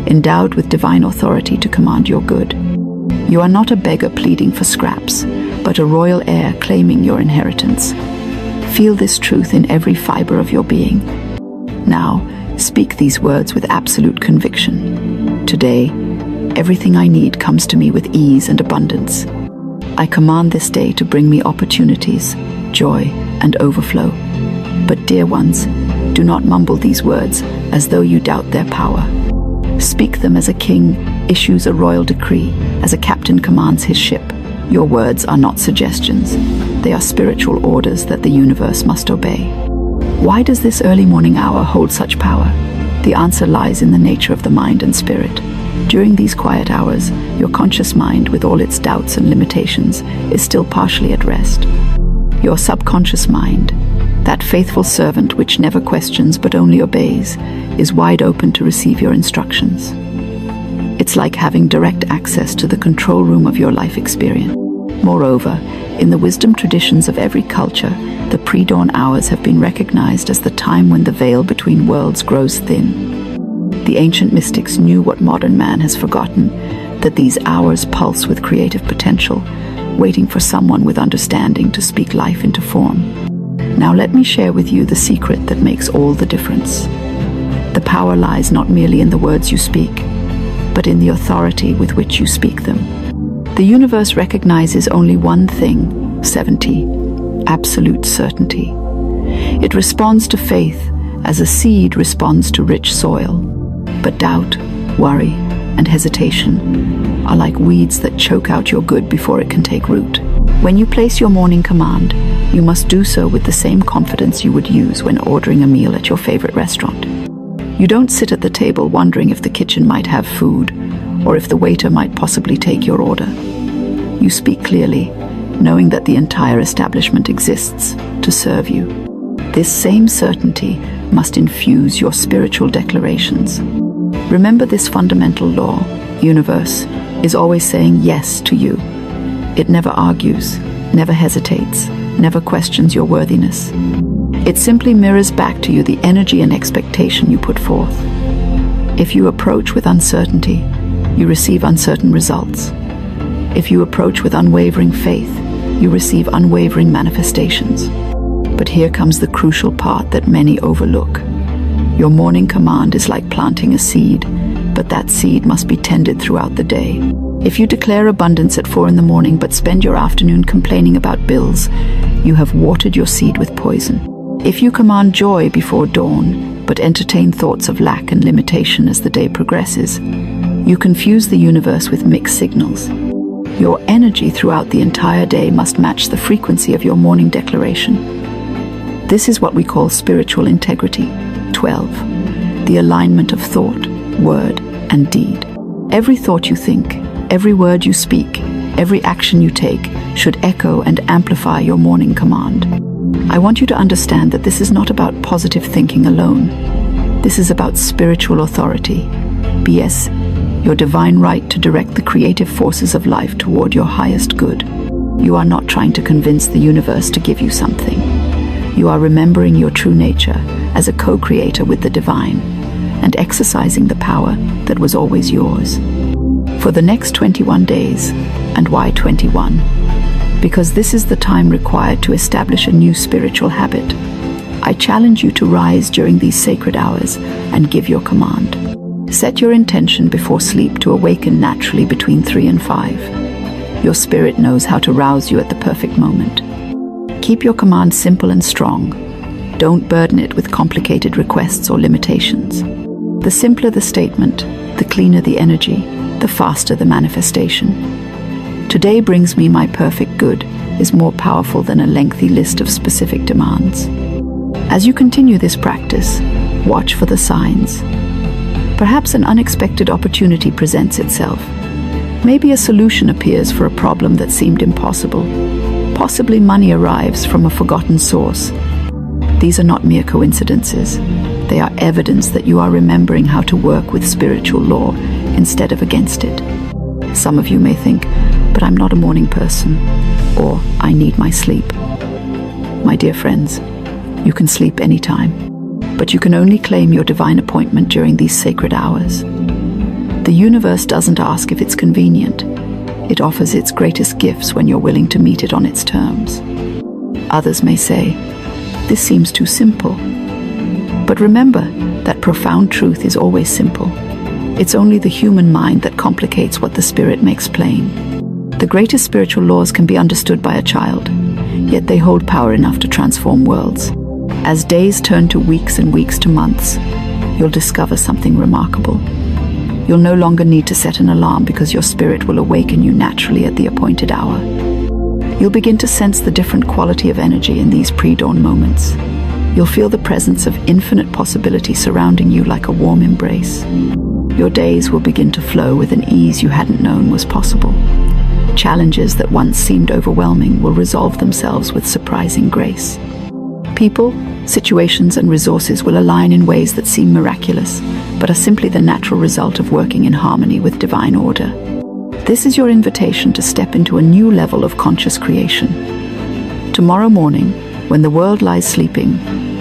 endowed with divine authority to command your good. You are not a beggar pleading for scraps, but a royal heir claiming your inheritance. Feel this truth in every fiber of your being. Now, speak these words with absolute conviction. Today, everything I need comes to me with ease and abundance. I command this day to bring me opportunities, joy, and overflow. But dear ones, do not mumble these words as though you doubt their power. Speak them as a king issues a royal decree, as a captain commands his ship. Your words are not suggestions. They are spiritual orders that the universe must obey. Why does this early morning hour hold such power? The answer lies in the nature of the mind and spirit. During these quiet hours, your conscious mind, with all its doubts and limitations, is still partially at rest. Your subconscious mind, that faithful servant which never questions but only obeys, is wide open to receive your instructions. It's like having direct access to the control room of your life experience. Moreover, in the wisdom traditions of every culture, the pre-dawn hours have been recognized as the time when the veil between worlds grows thin. The ancient mystics knew what modern man has forgotten, that these hours pulse with creative potential, waiting for someone with understanding to speak life into form. Now let me share with you the secret that makes all the difference. The power lies not merely in the words you speak, but in the authority with which you speak them. The universe recognizes only one thing, 70, absolute certainty. It responds to faith as a seed responds to rich soil. But doubt, worry, and hesitation are like weeds that choke out your good before it can take root. When you place your morning command, you must do so with the same confidence you would use when ordering a meal at your favorite restaurant. You don't sit at the table wondering if the kitchen might have food, or if the waiter might possibly take your order. You speak clearly, knowing that the entire establishment exists to serve you. This same certainty must infuse your spiritual declarations. Remember this fundamental law: universe is always saying yes to you. It never argues, never hesitates, never questions your worthiness. It simply mirrors back to you the energy and expectation you put forth. If you approach with uncertainty, you receive uncertain results. If you approach with unwavering faith, you receive unwavering manifestations. But here comes the crucial part that many overlook. Your morning command is like planting a seed, but that seed must be tended throughout the day. If you declare abundance at 4 a.m. but spend your afternoon complaining about bills, you have watered your seed with poison. If you command joy before dawn, but entertain thoughts of lack and limitation as the day progresses, you confuse the universe with mixed signals. Your energy throughout the entire day must match the frequency of your morning declaration. This is what we call spiritual integrity. 12. The alignment of thought, word, and deed. Every thought you think, every word you speak, every action you take should echo and amplify your morning command. I want you to understand that this is not about positive thinking alone. This is about spiritual authority. BS, your divine right to direct the creative forces of life toward your highest good. You are not trying to convince the universe to give you something. You are remembering your true nature as a co-creator with the divine and exercising the power that was always yours. For the next 21 days, and why 21? Because this is the time required to establish a new spiritual habit. I challenge you to rise during these sacred hours and give your command. Set your intention before sleep to awaken naturally between 3 and 5. Your spirit knows how to rouse you at the perfect moment. Keep your command simple and strong. Don't burden it with complicated requests or limitations. The simpler the statement, the cleaner the energy, the faster the manifestation. Today brings me my perfect good is more powerful than a lengthy list of specific demands. As you continue this practice, watch for the signs. Perhaps an unexpected opportunity presents itself. Maybe a solution appears for a problem that seemed impossible. Possibly money arrives from a forgotten source. These are not mere coincidences. They are evidence that you are remembering how to work with spiritual law instead of against it. Some of you may think, but I'm not a morning person, or I need my sleep. My dear friends, you can sleep anytime, but you can only claim your divine appointment during these sacred hours. The universe doesn't ask if it's convenient. It offers its greatest gifts when you're willing to meet it on its terms. Others may say, "This seems too simple." But remember that profound truth is always simple. It's only the human mind that complicates what the spirit makes plain. The greatest spiritual laws can be understood by a child, yet they hold power enough to transform worlds. As days turn to weeks and weeks to months, you'll discover something remarkable. You'll no longer need to set an alarm because your spirit will awaken you naturally at the appointed hour. You'll begin to sense the different quality of energy in these pre-dawn moments. You'll feel the presence of infinite possibility surrounding you like a warm embrace. Your days will begin to flow with an ease you hadn't known was possible. Challenges that once seemed overwhelming will resolve themselves with surprising grace. People, situations, and resources will align in ways that seem miraculous, but are simply the natural result of working in harmony with divine order. This is your invitation to step into a new level of conscious creation. Tomorrow morning, when the world lies sleeping,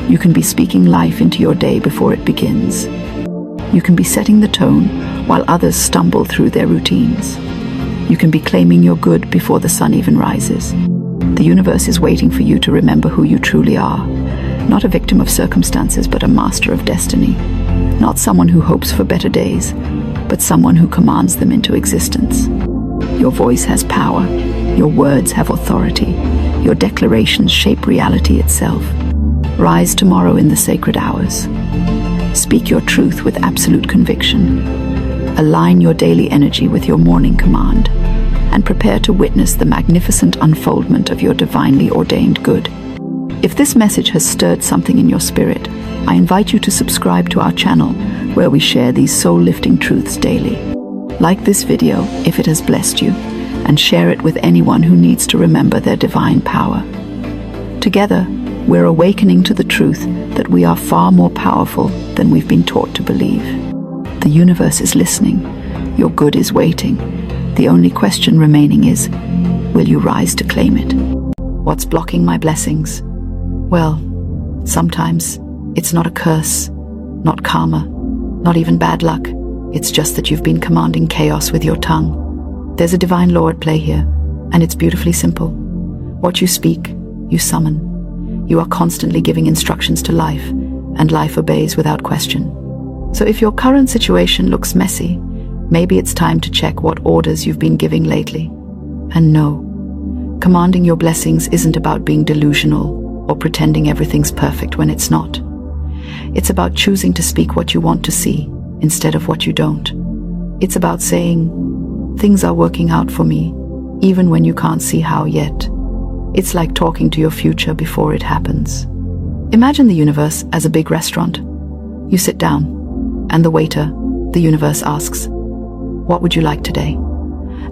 you can be speaking life into your day before it begins. You can be setting the tone while others stumble through their routines. You can be claiming your good before the sun even rises. The universe is waiting for you to remember who you truly are. Not a victim of circumstances, but a master of destiny. Not someone who hopes for better days, but someone who commands them into existence. Your voice has power. Your words have authority. Your declarations shape reality itself. Rise tomorrow in the sacred hours. Speak your truth with absolute conviction. Align your daily energy with your morning command, and prepare to witness the magnificent unfoldment of your divinely ordained good. If this message has stirred something in your spirit, I invite you to subscribe to our channel, where we share these soul-lifting truths daily. Like this video if it has blessed you, and share it with anyone who needs to remember their divine power. Together, we're awakening to the truth that we are far more powerful than we've been taught to believe. The universe is listening. Your good is waiting. The only question remaining is, will you rise to claim it? What's blocking my blessings? Well, sometimes it's not a curse, not karma, not even bad luck. It's just that you've been commanding chaos with your tongue. There's a divine law at play here, and it's beautifully simple. What you speak, you summon. You are constantly giving instructions to life, and life obeys without question. So if your current situation looks messy, maybe it's time to check what orders you've been giving lately. And no, commanding your blessings isn't about being delusional or pretending everything's perfect when it's not. It's about choosing to speak what you want to see instead of what you don't. It's about saying, things are working out for me, even when you can't see how yet. It's like talking to your future before it happens. Imagine the universe as a big restaurant. You sit down, and the waiter, the universe, asks, "What would you like today?"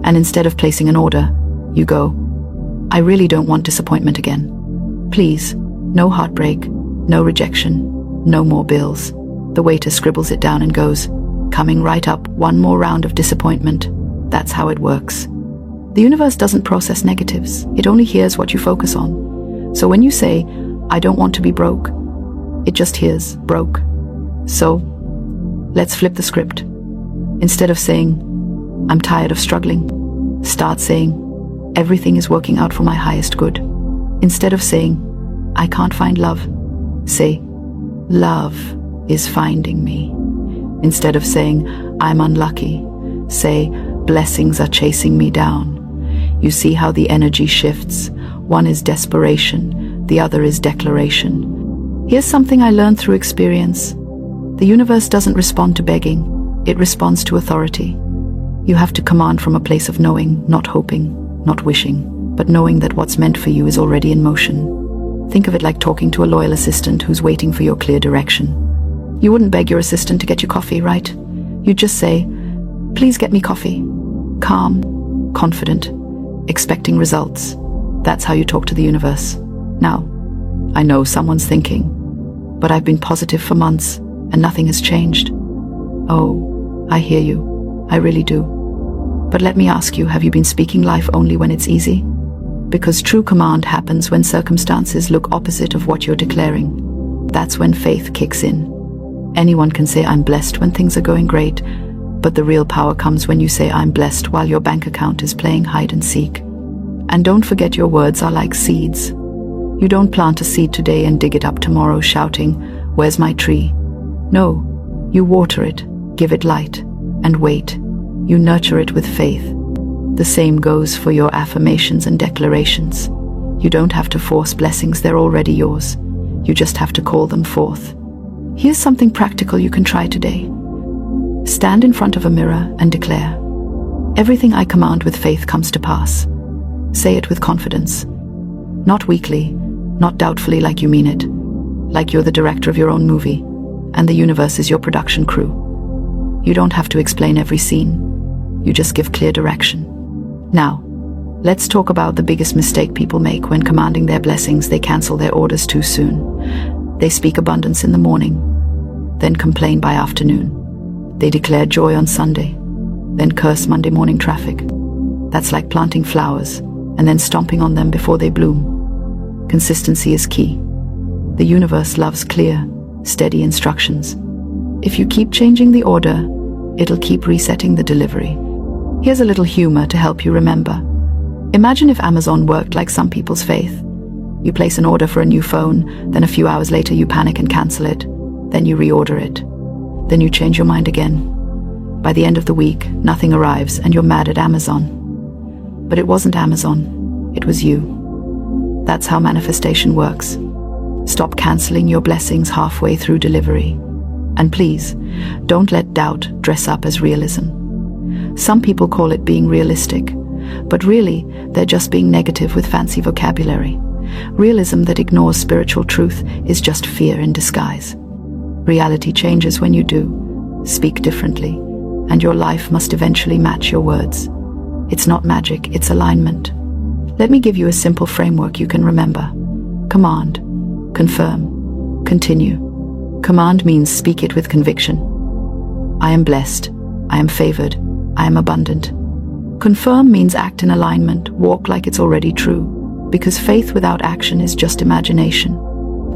And instead of placing an order, you go, "I really don't want disappointment again. Please, no heartbreak, no rejection, no more bills." The waiter scribbles it down and goes, "Coming right up, one more round of disappointment." That's how it works. The universe doesn't process negatives. It only hears what you focus on. So when you say, "I don't want to be broke," it just hears broke. So let's flip the script. Instead of saying, "I'm tired of struggling," start saying, "Everything is working out for my highest good." Instead of saying, "I can't find love," say, "Love is finding me." Instead of saying, "I'm unlucky," say, "Blessings are chasing me down." You see how the energy shifts. One is desperation, the other is declaration. Here's something I learned through experience. The universe doesn't respond to begging, it responds to authority. You have to command from a place of knowing, not hoping, not wishing, but knowing that what's meant for you is already in motion. Think of it like talking to a loyal assistant who's waiting for your clear direction. You wouldn't beg your assistant to get you coffee, right? You'd just say, "Please get me coffee." Calm, confident, expecting results. That's how you talk to the universe. Now, I know someone's thinking, "But I've been positive for months and nothing has changed." Oh, I hear you. I really do. But let me ask you, have you been speaking life only when it's easy? Because true command happens when circumstances look opposite of what you're declaring. That's when faith kicks in. Anyone can say, "I'm blessed" when things are going great, But the real power comes when you say, "I'm blessed," while your bank account is playing hide and seek. And don't forget, your words are like seeds. You don't plant a seed today and dig it up tomorrow shouting, "Where's my tree?" No, you water it, give it light, and wait. You nurture it with faith. The same goes for your affirmations and declarations. You don't have to force blessings, they're already yours. You just have to call them forth. Here's something practical you can try today. Stand in front of a mirror and declare, "Everything I command with faith comes to pass." Say it with confidence. Not weakly, not doubtfully like you mean it. Like you're the director of your own movie, and the universe is your production crew. You don't have to explain every scene. You just give clear direction. Now, let's talk about the biggest mistake people make when commanding their blessings. They cancel their orders too soon. They speak abundance in the morning, then complain by afternoon. They declare joy on Sunday, then curse Monday morning traffic. That's like planting flowers and then stomping on them before they bloom. Consistency is key. The universe loves clear, steady instructions. If you keep changing the order, it'll keep resetting the delivery. Here's a little humor to help you remember. Imagine if Amazon worked like some people's faith. You place an order for a new phone, then a few hours later you panic and cancel it. Then you reorder it. Then you change your mind again. By the end of the week, nothing arrives and you're mad at Amazon. But it wasn't Amazon, it was you. That's how manifestation works. Stop canceling your blessings halfway through delivery. And please, don't let doubt dress up as realism. Some people call it being realistic, but really, they're just being negative with fancy vocabulary. Realism that ignores spiritual truth is just fear in disguise. Reality changes when you do. Speak differently, and your life must eventually match your words. It's not magic, it's alignment. Let me give you a simple framework you can remember. Command, confirm, continue. Command means speak it with conviction. I am blessed, I am favored, I am abundant. Confirm means act in alignment, walk like it's already true, because faith without action is just imagination.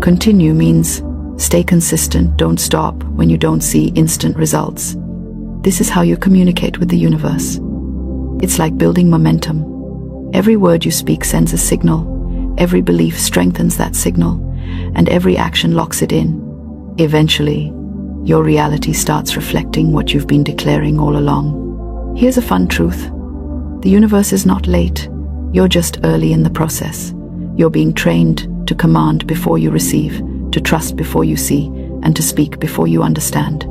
Continue means stay consistent, don't stop when you don't see instant results. This is how you communicate with the universe. It's like building momentum. Every word you speak sends a signal, every belief strengthens that signal, and every action locks it in. Eventually, your reality starts reflecting what you've been declaring all along. Here's a fun truth. The universe is not late. You're just early in the process. You're being trained to command before you receive, to trust before you see, and to speak before you understand.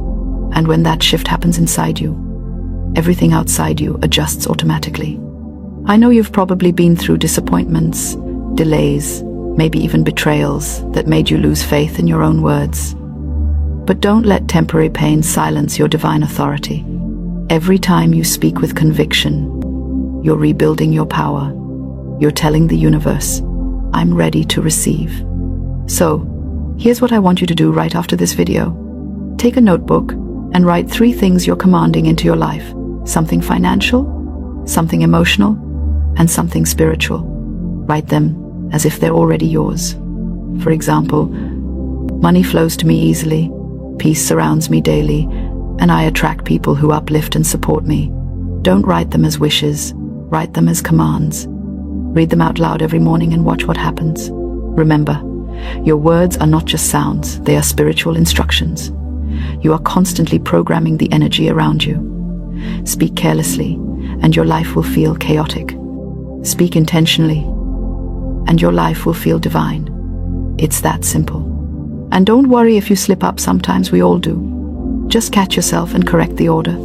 And when that shift happens inside you, everything outside you adjusts automatically. I know you've probably been through disappointments, delays, maybe even betrayals that made you lose faith in your own words. But don't let temporary pain silence your divine authority. Every time you speak with conviction, you're rebuilding your power. You're telling the universe, I'm ready to receive. So, here's what I want you to do right after this video. Take a notebook and write 3 things you're commanding into your life. Something financial, something emotional, and something spiritual. Write them as if they're already yours. For example, money flows to me easily, peace surrounds me daily, and I attract people who uplift and support me. Don't write them as wishes, write them as commands. Read them out loud every morning and watch what happens. Remember, your words are not just sounds, they are spiritual instructions. You are constantly programming the energy around you. Speak carelessly, and your life will feel chaotic. Speak intentionally, and your life will feel divine. It's that simple. And don't worry if you slip up, sometimes we all do. Just catch yourself and correct the order.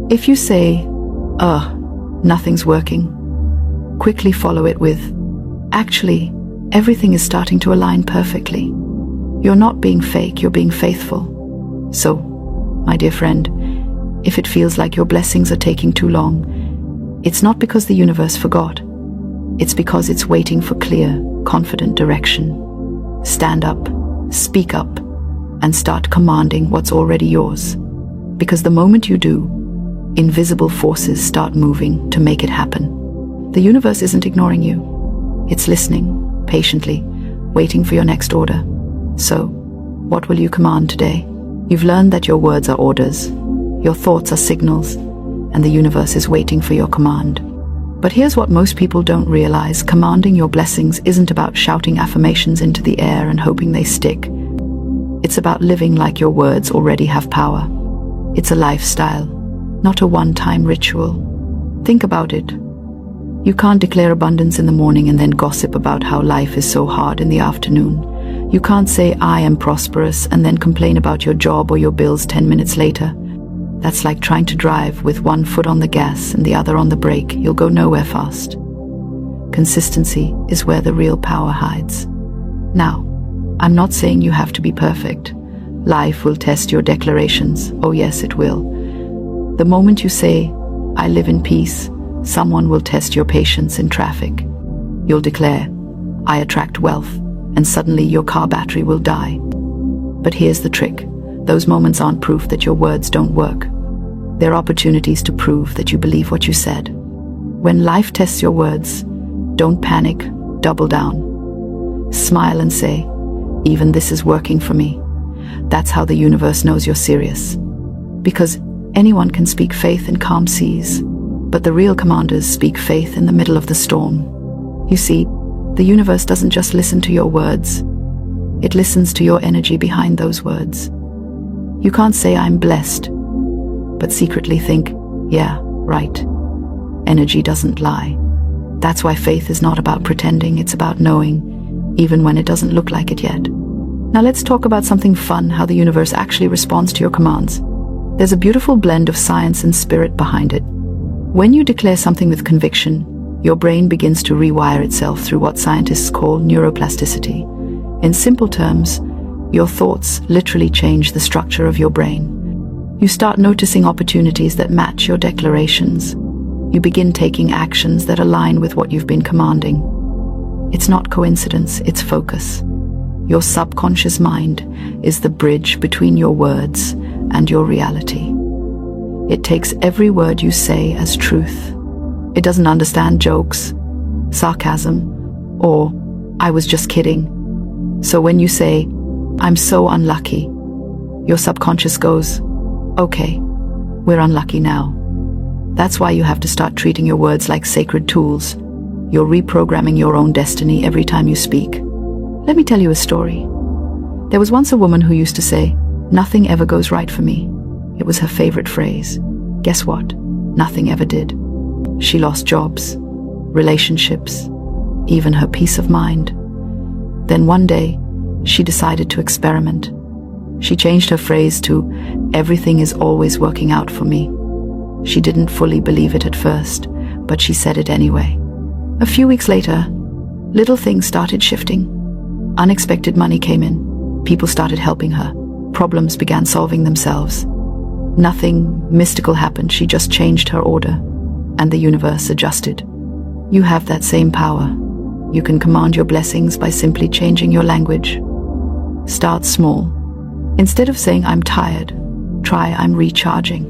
If you say, nothing's working, quickly follow it with, actually, everything is starting to align perfectly. You're not being fake, you're being faithful. So, my dear friend, if it feels like your blessings are taking too long, it's not because the universe forgot. It's because it's waiting for clear, confident direction. Stand up, speak up, and start commanding what's already yours. Because the moment you do, invisible forces start moving to make it happen. The universe isn't ignoring you. It's listening, patiently, waiting for your next order. So, what will you command today? You've learned that your words are orders. Your thoughts are signals, and the universe is waiting for your command. But here's what most people don't realize. Commanding your blessings isn't about shouting affirmations into the air and hoping they stick. It's about living like your words already have power. It's a lifestyle, not a one-time ritual. Think about it. You can't declare abundance in the morning and then gossip about how life is so hard in the afternoon. You can't say, "I am prosperous," and then complain about your job or your bills 10 minutes later. That's like trying to drive with one foot on the gas and the other on the brake. You'll go nowhere fast. Consistency is where the real power hides. Now, I'm not saying you have to be perfect. Life will test your declarations. Oh yes, it will. The moment you say, "I live in peace," someone will test your patience in traffic. You'll declare, "I attract wealth," and suddenly your car battery will die. But here's the trick. Those moments aren't proof that your words don't work. They're opportunities to prove that you believe what you said. When life tests your words, don't panic, double down. Smile and say, "Even this is working for me." That's how the universe knows you're serious. Because anyone can speak faith in calm seas, but the real commanders speak faith in the middle of the storm. You see, the universe doesn't just listen to your words. It listens to your energy behind those words. You can't say, "I'm blessed," but secretly think, "Yeah, right." Energy doesn't lie. That's why faith is not about pretending, it's about knowing, even when it doesn't look like it yet. Now let's talk about something fun, how the universe actually responds to your commands. There's a beautiful blend of science and spirit behind it. When you declare something with conviction, your brain begins to rewire itself through what scientists call neuroplasticity. In simple terms, your thoughts literally change the structure of your brain. You start noticing opportunities that match your declarations. You begin taking actions that align with what you've been commanding. It's not coincidence, it's focus. Your subconscious mind is the bridge between your words and your reality. It takes every word you say as truth. It doesn't understand jokes, sarcasm, or "I was just kidding." So when you say, "I'm so unlucky," your subconscious goes, "Okay, we're unlucky now." That's why you have to start treating your words like sacred tools. You're reprogramming your own destiny every time you speak. Let me tell you a story. There was once a woman who used to say, "Nothing ever goes right for me." It was her favorite phrase. Guess what? Nothing ever did. She lost jobs, relationships, even her peace of mind. Then one day, she decided to experiment. She changed her phrase to, "Everything is always working out for me." She didn't fully believe it at first, but she said it anyway. A few weeks later, little things started shifting. Unexpected money came in. People started helping her. Problems began solving themselves. Nothing mystical happened. She just changed her order, and the universe adjusted. You have that same power. You can command your blessings by simply changing your language. Start small. Instead of saying, "I'm tired," try, "I'm recharging."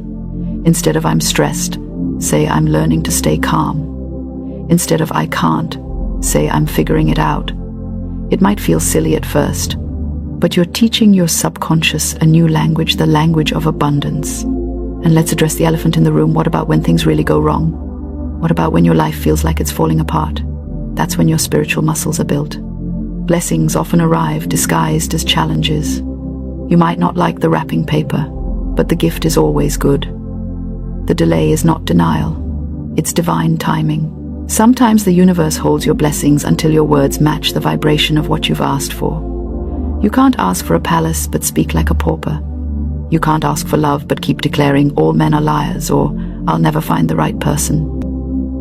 Instead of "I'm stressed," say, "I'm learning to stay calm." Instead of "I can't," say, "I'm figuring it out." It might feel silly at first, but you're teaching your subconscious a new language, the language of abundance. And let's address the elephant in the room. What about when things really go wrong? What about when your life feels like it's falling apart? That's when your spiritual muscles are built. Blessings often arrive disguised as challenges. You might not like the wrapping paper, but the gift is always good. The delay is not denial. It's divine timing. Sometimes the universe holds your blessings until your words match the vibration of what you've asked for. You can't ask for a palace but speak like a pauper. You can't ask for love but keep declaring "all men are liars" or "I'll never find the right person."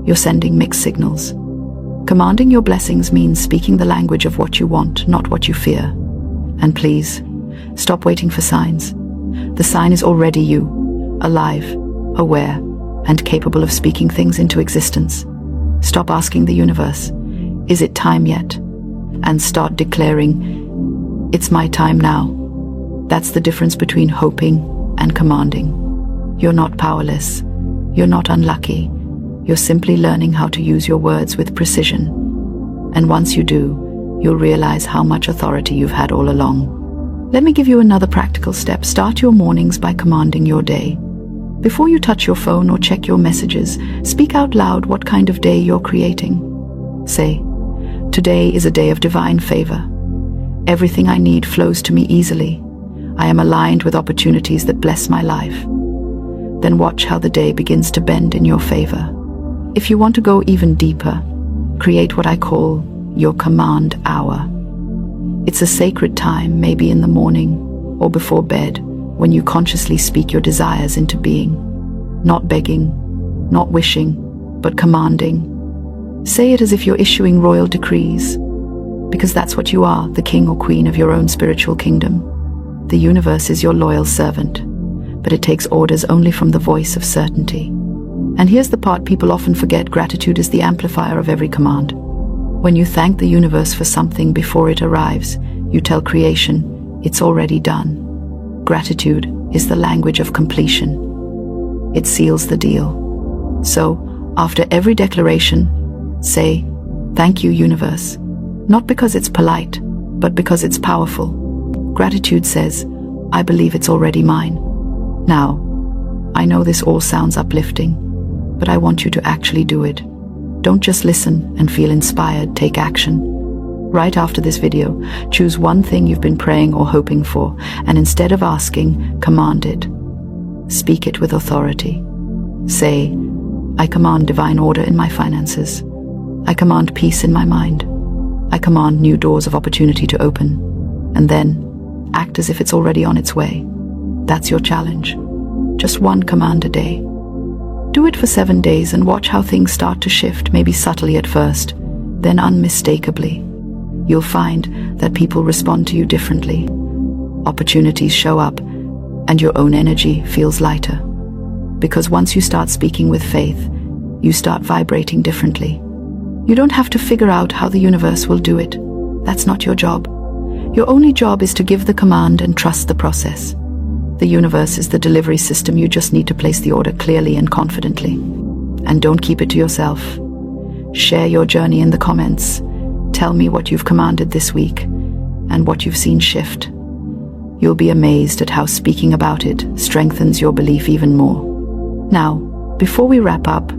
You're sending mixed signals. Commanding your blessings means speaking the language of what you want, not what you fear. And please, stop waiting for signs. The sign is already you, alive, aware, and capable of speaking things into existence. Stop asking the universe, "Is it time yet?" and start declaring, "It's my time now." That's the difference between hoping and commanding. You're not powerless. You're not unlucky. You're simply learning how to use your words with precision. And once you do, you'll realize how much authority you've had all along. Let me give you another practical step. Start your mornings by commanding your day. Before you touch your phone or check your messages, speak out loud what kind of day you're creating. Say, "Today is a day of divine favor. Everything I need flows to me easily. I am aligned with opportunities that bless my life." Then watch how the day begins to bend in your favor. If you want to go even deeper, create what I call your command hour. It's a sacred time, maybe in the morning or before bed, when you consciously speak your desires into being. Not begging, not wishing, but commanding. Say it as if you're issuing royal decrees, because that's what you are, the king or queen of your own spiritual kingdom. The universe is your loyal servant, but it takes orders only from the voice of certainty. And here's the part people often forget: gratitude is the amplifier of every command. When you thank the universe for something before it arrives, you tell creation, it's already done. Gratitude is the language of completion. It seals the deal. So, after every declaration, say, "Thank you, universe." Not because it's polite, but because it's powerful. Gratitude says, "I believe it's already mine." Now, I know this all sounds uplifting, but I want you to actually do it. Don't just listen and feel inspired, take action. Right after this video, choose one thing you've been praying or hoping for, and instead of asking, command it. Speak it with authority. Say, "I command divine order in my finances. I command peace in my mind. I command new doors of opportunity to open." And then, act as if it's already on its way. That's your challenge. Just one command a day. Do it for 7 days and watch how things start to shift, maybe subtly at first, then unmistakably. You'll find that people respond to you differently. Opportunities show up, and your own energy feels lighter. Because once you start speaking with faith, you start vibrating differently. You don't have to figure out how the universe will do it. That's not your job. Your only job is to give the command and trust the process. The universe is the delivery system. You just need to place the order clearly and confidently. And don't keep it to yourself. Share your journey in the comments. Tell me what you've commanded this week and what you've seen shift. You'll be amazed at how speaking about it strengthens your belief even more. Now, before we wrap up,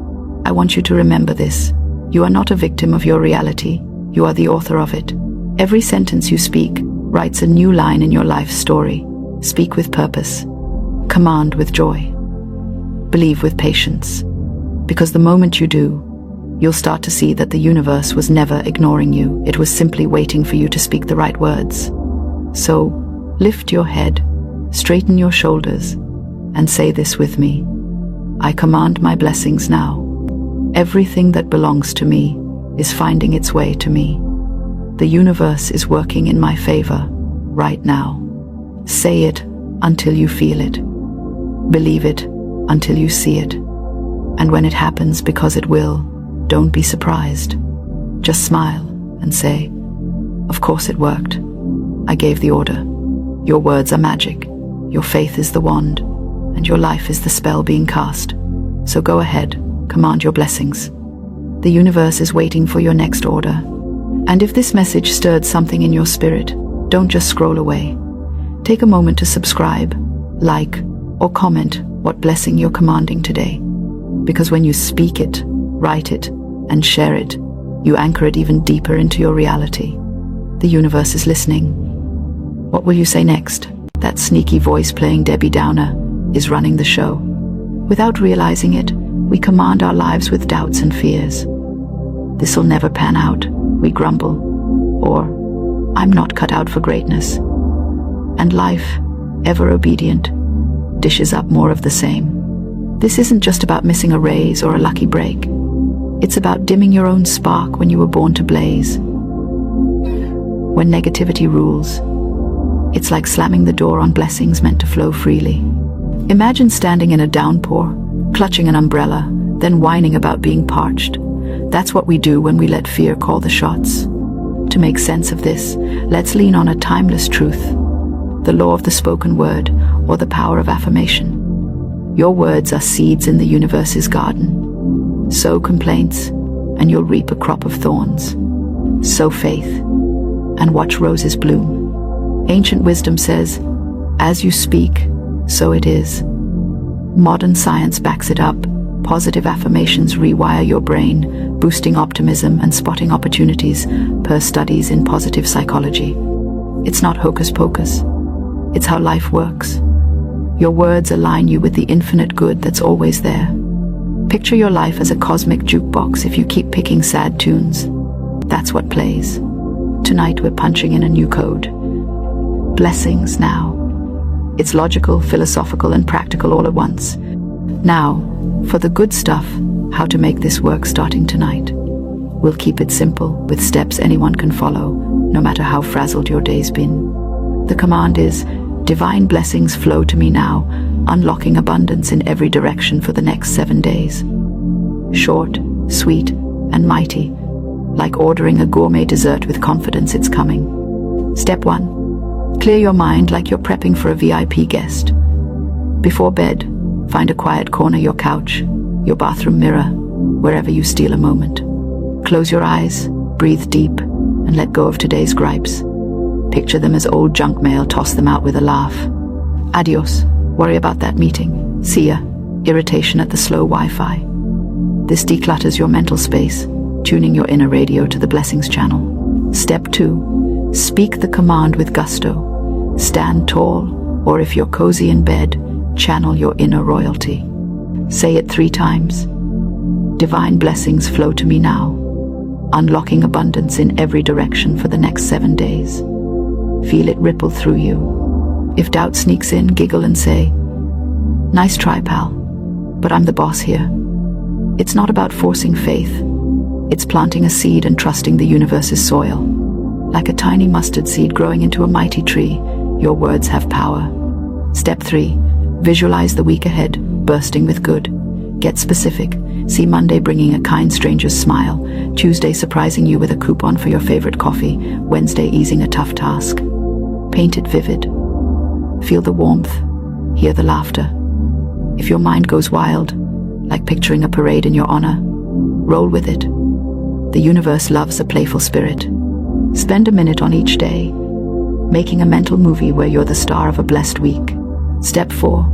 I want you to remember this. You are not a victim of your reality. You are the author of it. Every sentence you speak writes a new line in your life story. Speak with purpose. Command with joy. Believe with patience. Because the moment you do, you'll start to see that the universe was never ignoring you. It was simply waiting for you to speak the right words. So, lift your head, straighten your shoulders, and say this with me. I command my blessings now. Everything that belongs to me is finding its way to me. The universe is working in my favor right now. Say it until you feel it. Believe it until you see it. And when it happens, because it will, don't be surprised. Just smile and say, "Of course it worked. I gave the order." Your words are magic. Your faith is the wand, and your life is the spell being cast. So go ahead, command your blessings. The universe is waiting for your next order. And if this message stirred something in your spirit, don't just scroll away. Take a moment to subscribe, like, or comment what blessing you're commanding today. Because when you speak it, write it, and share it, you anchor it even deeper into your reality. The universe is listening. What will you say next? That sneaky voice playing Debbie Downer is running the show. Without realizing it, we command our lives with doubts and fears. This'll never pan out, we grumble. Or, I'm not cut out for greatness. And life, ever obedient, dishes up more of the same. This isn't just about missing a raise or a lucky break. It's about dimming your own spark when you were born to blaze. When negativity rules, it's like slamming the door on blessings meant to flow freely. Imagine standing in a downpour, clutching an umbrella, then whining about being parched. That's what we do when we let fear call the shots. To make sense of this, let's lean on a timeless truth. The law of the spoken word, or the power of affirmation. Your words are seeds in the universe's garden. Sow complaints, and you'll reap a crop of thorns. Sow faith, and watch roses bloom. Ancient wisdom says, as you speak, so it is. Modern science backs it up. Positive affirmations rewire your brain, boosting optimism and spotting opportunities per studies in positive psychology. It's not hocus pocus. It's how life works. Your words align you with the infinite good that's always there. Picture your life as a cosmic jukebox. If you keep picking sad tunes, that's what plays. Tonight we're punching in a new code. Blessings now. It's logical, philosophical, and practical all at once. Now, for the good stuff, how to make this work starting tonight. We'll keep it simple, with steps anyone can follow, no matter how frazzled your day's been. The command is, divine blessings flow to me now, unlocking abundance in every direction for the next 7 days. Short, sweet, and mighty, like ordering a gourmet dessert with confidence it's coming. Step 1. Clear your mind like you're prepping for a VIP guest. Before bed, find a quiet corner, your couch, your bathroom mirror, wherever you steal a moment. Close your eyes, breathe deep, and let go of today's gripes. Picture them as old junk mail, toss them out with a laugh. Adios, worry about that meeting. See ya, irritation at the slow Wi-Fi. This declutters your mental space, tuning your inner radio to the blessings channel. Step 2. Speak the command with gusto. Stand tall, or if you're cozy in bed, channel your inner royalty. Say it 3 times. Divine blessings flow to me now, unlocking abundance in every direction for the next 7 days. Feel it ripple through you. If doubt sneaks in, giggle and say, nice try, pal, but I'm the boss here. It's not about forcing faith. It's planting a seed and trusting the universe's soil. Like a tiny mustard seed growing into a mighty tree, your words have power. Step 3. Visualize the week ahead, bursting with good. Get specific. See Monday bringing a kind stranger's smile, Tuesday surprising you with a coupon for your favorite coffee, Wednesday easing a tough task. Paint it vivid. Feel the warmth, hear the laughter. If your mind goes wild, like picturing a parade in your honor, roll with it. The universe loves a playful spirit. Spend a minute on each day, making a mental movie where you're the star of a blessed week. Step 4.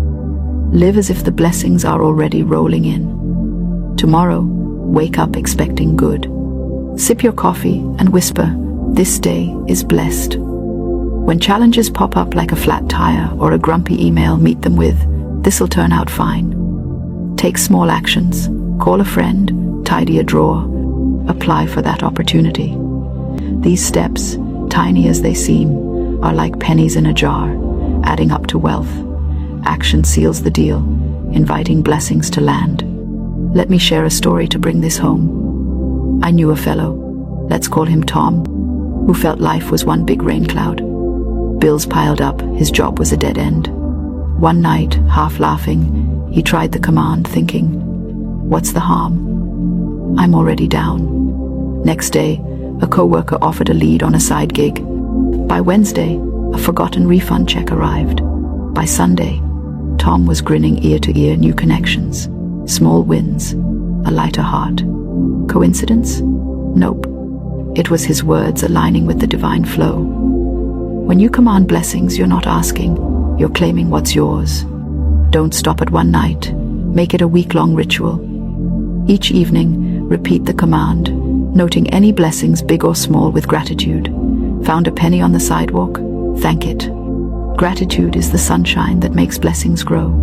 Live as if the blessings are already rolling in. Tomorrow, wake up expecting good. Sip your coffee and whisper, this day is blessed. When challenges pop up like a flat tire or a grumpy email, meet them with, this'll turn out fine. Take small actions. Call a friend, tidy a drawer, apply for that opportunity. These steps, tiny as they seem, are like pennies in a jar, adding up to wealth. Action seals the deal, inviting blessings to land. Let me share a story to bring this home. I knew a fellow, let's call him Tom, who felt life was one big rain cloud. Bills piled up, his job was a dead end. One night, half laughing, he tried the command, thinking, what's the harm? I'm already down. Next day, a coworker offered a lead on a side gig. By Wednesday, a forgotten refund check arrived. By Sunday, Tom was grinning ear to ear, new connections, small wins, a lighter heart. Coincidence? Nope. It was his words aligning with the divine flow. When you command blessings, you're not asking, you're claiming what's yours. Don't stop at one night. Make it a week-long ritual. Each evening, repeat the command, noting any blessings, big or small, with gratitude. Found a penny on the sidewalk? Thank it. Gratitude is the sunshine that makes blessings grow.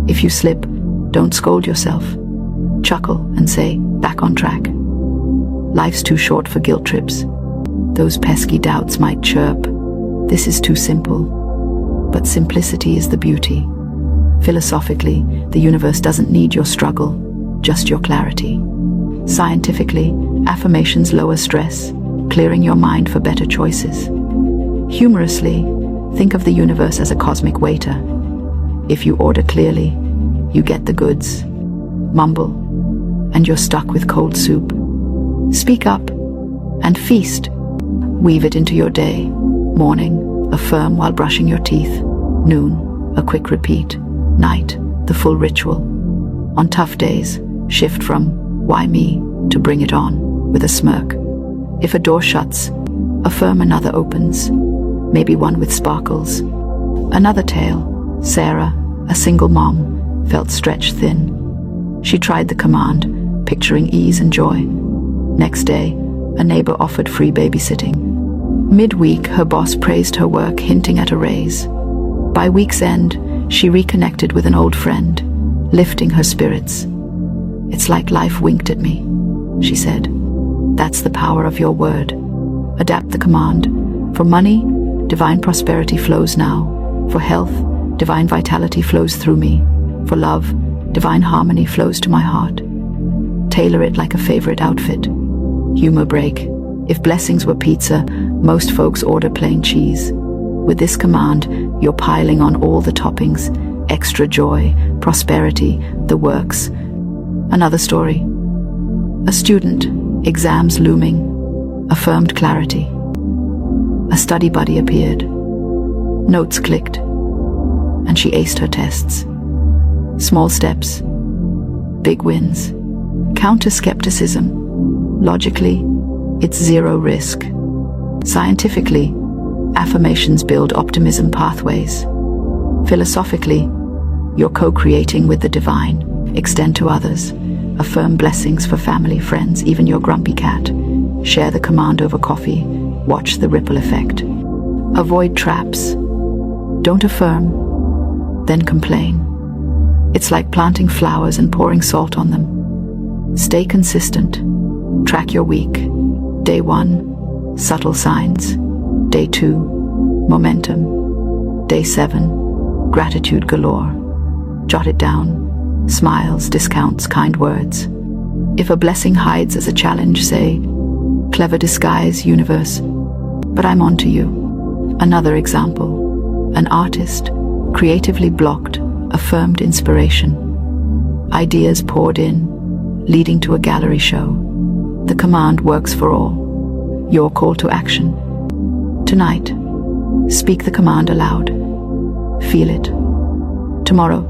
If you slip, don't scold yourself. Chuckle and say, back on track. Life's too short for guilt trips. Those pesky doubts might chirp, this is too simple. But simplicity is the beauty. Philosophically, the universe doesn't need your struggle, just your clarity. Scientifically, affirmations lower stress, clearing your mind for better choices. Humorously, think of the universe as a cosmic waiter. If you order clearly, you get the goods. Mumble, and you're stuck with cold soup. Speak up and feast. Weave it into your day. Morning, affirm while brushing your teeth. Noon, a quick repeat. Night, the full ritual. On tough days, shift from why me to bring it on with a smirk. If a door shuts, affirm another opens. Maybe one with sparkles. Another tale, Sarah, a single mom, felt stretched thin. She tried the command, picturing ease and joy. Next day, a neighbor offered free babysitting. Midweek, her boss praised her work, hinting at a raise. By week's end, she reconnected with an old friend, lifting her spirits. "It's like life winked at me," she said. "That's the power of your word." Adapt the command. For money, divine prosperity flows now. For health, divine vitality flows through me. For love, divine harmony flows to my heart. Tailor it like a favorite outfit. Humor break. If blessings were pizza, most folks order plain cheese. With this command, you're piling on all the toppings, extra joy, prosperity, the works. Another story. A student, exams looming, affirmed clarity. A study buddy appeared. Notes clicked, and she aced her tests. Small steps, big wins. Counter skepticism. Logically, it's zero risk. Scientifically, affirmations build optimism pathways. Philosophically, you're co-creating with the divine. Extend to others. Affirm blessings for family, friends, even your grumpy cat. Share the command over coffee. Watch the ripple effect. Avoid traps. Don't affirm, then complain. It's like planting flowers and pouring salt on them. Stay consistent. Track your week. Day 1, subtle signs. Day 2, momentum. Day 7, gratitude galore. Jot it down. Smiles, discounts, kind words. If a blessing hides as a challenge, say, "Clever disguise, universe, but I'm on to you." Another example. An artist, creatively blocked, affirmed inspiration. Ideas poured in, leading to a gallery show. The command works for all. Your call to action. Tonight, speak the command aloud. Feel it. Tomorrow,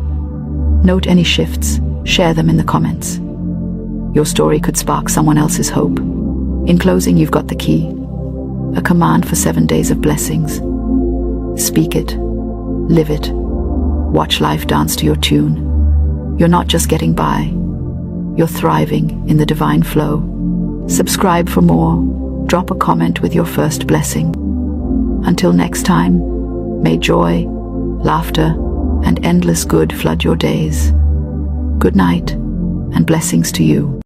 note any shifts, share them in the comments. Your story could spark someone else's hope. In closing, you've got the key. A command for 7 days of blessings. Speak it. Live it. Watch life dance to your tune. You're not just getting by. You're thriving in the divine flow. Subscribe for more. Drop a comment with your first blessing. Until next time, may joy, laughter, and endless good flood your days. Good night, and blessings to you.